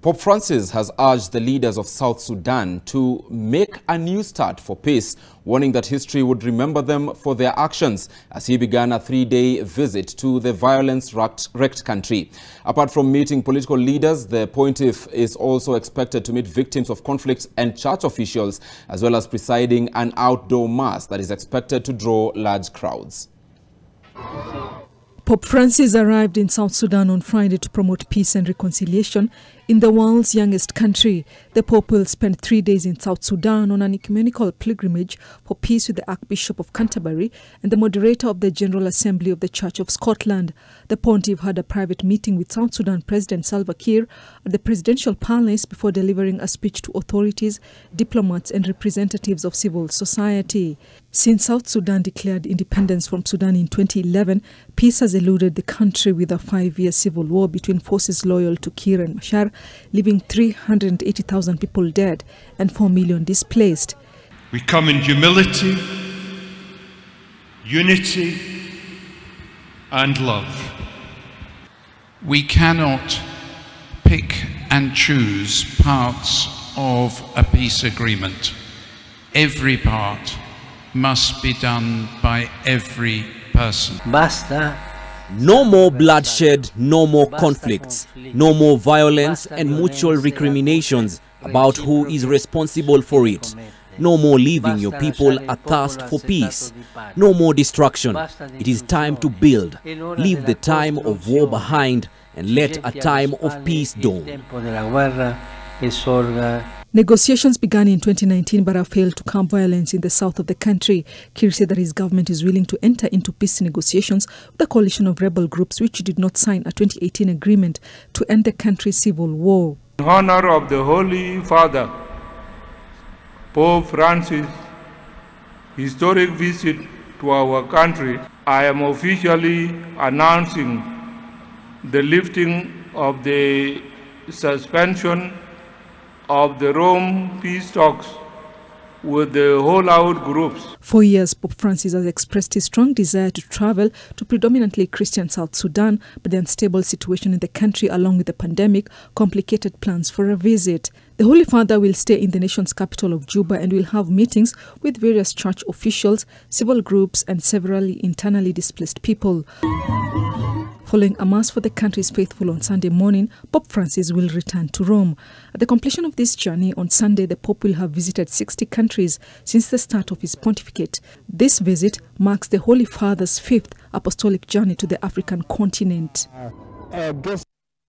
Pope Francis has urged the leaders of South Sudan to make a new start for peace, warning that history would remember them for their actions as he began a three-day visit to the violence-wrecked country. Apart from meeting political leaders, the pontiff is also expected to meet victims of conflict and church officials, as well as presiding an outdoor mass that is expected to draw large crowds. Pope Francis arrived in South Sudan on Friday to promote peace and reconciliation in the world's youngest country. The Pope will spend 3 days in South Sudan on an ecumenical pilgrimage for peace with the Archbishop of Canterbury and the moderator of the General Assembly of the Church of Scotland. The pontiff had a private meeting with South Sudan President Salva Kiir at the presidential palace before delivering a speech to authorities, diplomats and representatives of civil society. Since South Sudan declared independence from Sudan in 2011, peace has eluded the country with a 5-year civil war between forces loyal to Kiir and Machar, leaving 380,000 people dead and 4 million displaced. We come in humility, unity, and love. We cannot pick and choose parts of a peace agreement. Every part must be done by every person. Basta. No more bloodshed, no more conflicts, no more violence and mutual recriminations about who is responsible for it. No more leaving your people athirst for peace. No more destruction. It is time to build. Leave the time of war behind and let a time of peace dawn. Negotiations began in 2019 but have failed to calm violence in the south of the country. Kiir said that his government is willing to enter into peace negotiations with a coalition of rebel groups which did not sign a 2018 agreement to end the country's civil war. In honor of the Holy Father, Pope Francis' historic visit to our country, I am officially announcing the lifting of the suspension of the Rome peace talks with the holdout groups. For years, Pope Francis has expressed his strong desire to travel to predominantly Christian South Sudan, but the unstable situation in the country along with the pandemic complicated plans for a visit. The Holy Father will stay in the nation's capital of Juba and will have meetings with various church officials, civil groups and several internally displaced people. Following a mass for the country's faithful on Sunday morning, Pope Francis will return to Rome. At the completion of this journey on Sunday, the Pope will have visited 60 countries since the start of his pontificate. This visit marks the Holy Father's 5th apostolic journey to the African continent.